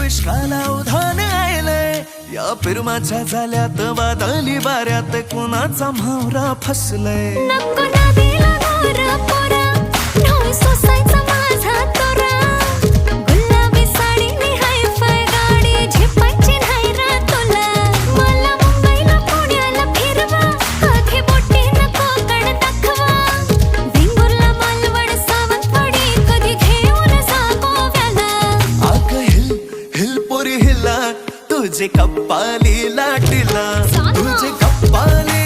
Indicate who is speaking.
Speaker 1: इश्काला उधाण आयलंय या पिरमाच्या झाल्यात वादळी वाऱ्यात कुणाचा म्हावरा फसलाय
Speaker 2: नको नदीला मोर पोरा ढोल सोसायचा माझा तोरा गुलाबी साडी नि हायफाय गाडी झेपायची नाही रा तुला मला मुंबईला पुण्याला फिरवा आधी बोटी नको कण दाखवा वेंगुर्ला मालवण सावंतवाडी कधी घेऊन जा गोव्याला
Speaker 1: आग हिल हिल पोरी हिला तुझे कप्पाली लाटीला तुझे कप्पाली